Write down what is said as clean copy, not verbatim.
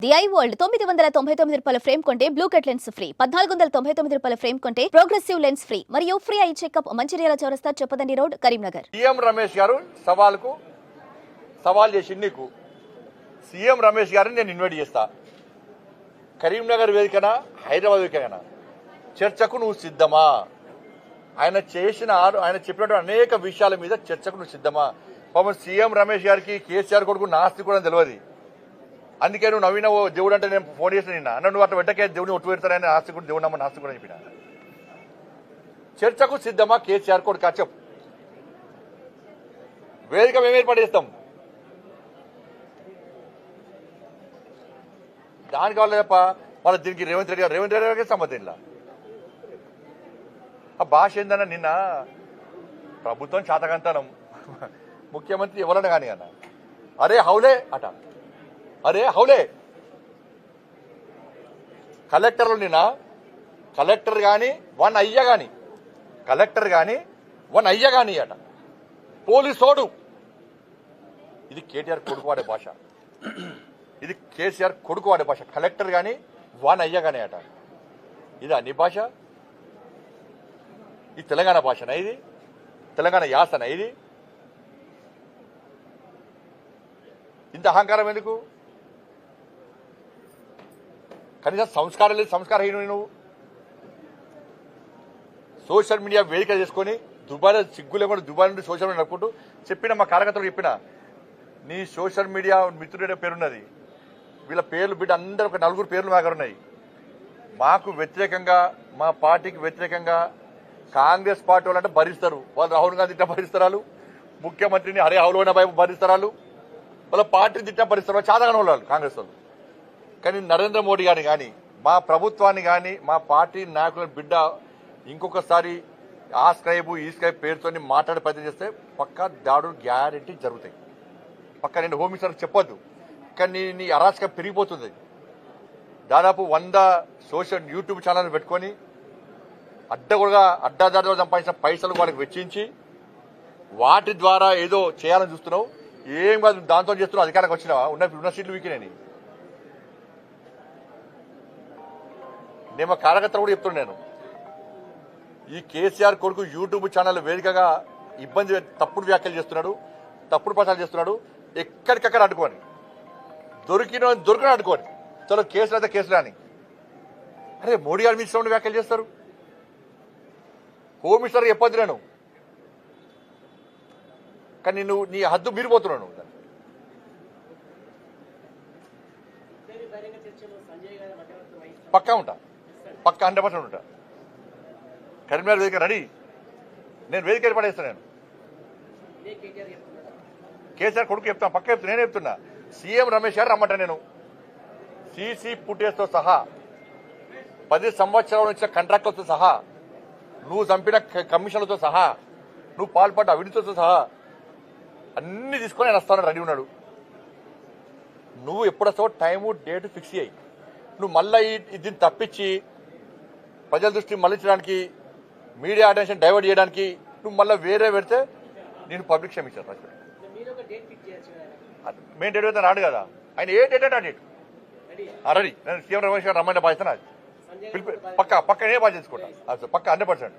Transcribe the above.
The I world 999 రూపాయల frame కొంటే blue cut lens free, 1499 రూపాయల ఫ్రేమ్ కొంటే ప్రోగ్రెసివ్ లెన్స్ ఫ్రీ మరియు ఫ్రీ ఐ చెకప్. మంచిర్యాల చౌరస్తా చెప్పదండి రోడ్, కరీంనగర్. సీఎం రమేష్ గారు సవాల్ చేసి నీకు సీఎం రమేష్ గారిని నేను ఇన్వైట్ చేస్తా. కరీంనగర్ వేదికన, హైదరాబాద్ వేదికన చర్చకు నువ్వు సిద్ధమా? ఆయన చెప్పినటువంటి అనేక విషయాల మీద చర్చకు నువ్వు సిద్ధమా? పాపం సీఎం రమేష్ గారికి కేసీఆర్ కొడుకు నాస్తి కూడా తెలియదు. అందుకే నువ్వు నవీన దేవుడు అంటే నేను ఫోన్ చేసిన నిన్న అన్న నువ్వు అట్లా వెంటకే దేవుడిని ఒట్టు పెడతానని నాస్తి కూడా దేవుడు నమ్మ నాస్తి కూడా చెప్పిన. చర్చకు సిద్ధమా కేసీఆర్ కొడుకు? చెప్పు. వేదిక మేము ఏర్పాటు చేస్తాం. దానికి కావాలి తప్ప వాళ్ళ దీనికి రేవంత్ రెడ్డి గారికి సంబంధం ఇలా. ఆ భాష ఏందన్నా, నిన్న ప్రభుత్వం చాతకంతనం ముఖ్యమంత్రి ఎవరన్నా కానీ అన్న అరే హౌలే అట, అరే హౌలే. కలెక్టర్లు నిన్న కలెక్టర్ కానీ వన్ అయ్య కానీ అట పోలీసోడు. ఇది కేటీఆర్ కొడుకు వాడే భాష, ఇది కేసీఆర్ కొడుకు వాడే భాష. కలెక్టర్ కానీ వన్ అయ్య కానీ అట. ఇది అన్ని భాష? ఇది తెలంగాణ భాషనా? ఇది తెలంగాణ యాసనా? ఇది ఇంత అహంకారం ఎందుకు? కనీసం సంస్కారం లేదు, సంస్కారహీనుడు నువ్వు. సోషల్ మీడియా వేదిక చేసుకుని దుబాయ్లో సిగ్గు లేకుండా దుబాయ్ నుండి సోషల్ మీడియా నడుపుకుంటూ చెప్పిన మా కార్యకర్తలు చెప్పిన నీ సోషల్ మీడియా మిత్రుడే పేరున్నది. వీళ్ళ పేర్లు బిడ్డ అందరూ ఒక 4 పేర్లు మా దగ్గర ఉన్నాయి. మాకు వ్యతిరేకంగా, మా పార్టీకి వ్యతిరేకంగా కాంగ్రెస్ పార్టీ వాళ్ళంటే భరిస్తారు. వాళ్ళు రాహుల్ గాంధీ తిట్ట భరిస్తారు, ముఖ్యమంత్రిని హరే హౌలోన భరిస్తారు, వాళ్ళ పార్టీని తిట్ట భరిస్తారు. చాలాగానే వాళ్ళు కాంగ్రెస్ వాళ్ళు. కానీ నరేంద్ర మోడీ గారిని కానీ, మా ప్రభుత్వాన్ని కానీ, మా పార్టీ నాయకుల బిడ్డ ఇంకొకసారి ఆ స్క్రైబ్ ఈ స్క్రైబ్ పేరుతో మాట్లాడే ప్రయత్నం చేస్తే పక్కా దాడులు గ్యారెంటీ జరుగుతాయి. పక్క నేను హోమ్ మినిస్టర్ చెప్పొద్దు, కానీ నీ అరాచకం పెరిగిపోతుంది. దాదాపు 100 సోషల్ యూట్యూబ్ ఛానల్ పెట్టుకొని అడ్డాదారిలో సంపాదించిన పైసలు వాళ్ళకి వెచ్చించి వాటి ద్వారా ఏదో చేయాలని చూస్తున్నావు. ఏం కాదు, దాంతో చేస్తున్నావు. అధికారానికి వచ్చినావా? ఉన్న సీట్లు వీకినాయి. నేను మా కార్యకర్తలు కూడా చెప్తున్నాను, ఈ కేసీఆర్ కొడుకు యూట్యూబ్ ఛానల్ వేదికగా తప్పుడు వ్యాఖ్యలు చేస్తున్నాడు, తప్పుడు ప్రచారం చేస్తున్నాడు. ఎక్కడికక్కడ అడ్డుకోని, దొరికిన అడ్డుకోని. చలో కేసులు అయితే కేసులు అని. అరే మోడీ గారి మీద ఇష్టం వ్యాఖ్యలు చేస్తారు. హోమ్ మినిస్టర్ చెప్పొద్దు నేను, కానీ నువ్వు నీ హద్దు మీరిపోతున్నావు. నువ్వు పక్కా ఉంటా, పక్కా 100% ఉంటా. కరీంనగర్ వేదిక రెడీ, నేను వేదిక ఏర్పాటు చేస్తాను. నేను కేసీఆర్ కొడుకు చెప్తాను, పక్క చెప్తాను. నేను చెప్తున్నా సీఎం రమేష్ గారు రమ్మంటా. నేను సీసీ ఫుటేజ్తో సహా 10 సంవత్సరాల ఇచ్చిన కాంట్రాక్టులతో సహా, నువ్వు చంపిన కమిషన్లతో సహా, నువ్వు పాల్పడ్డ అవినీతితో సహా అన్ని తీసుకొని ఆయన వస్తానని రెడీ ఉన్నాడు. నువ్వు ఎప్పుడొస్తావో టైము డేట్ ఫిక్స్ అయ్యి, నువ్వు మళ్ళీ దీన్ని తప్పించి ప్రజల దృష్టి మళ్లించడానికి, మీడియా అటెన్షన్ డైవర్ట్ చేయడానికి నువ్వు మళ్ళీ వేరే పెడితే నేను పబ్లిక్ క్షమించాను. మెయిన్ డేట్ అయితే రాడు కదా ఆయన. ఏ డేట్ అంటే ఆ డేట్ రెడీ. నేను సీఎం రమేష్ గారు రమ్మంటే బాధ్యత పక్క నేనే బాధ్యత తీసుకుంటా. పక్క 100%.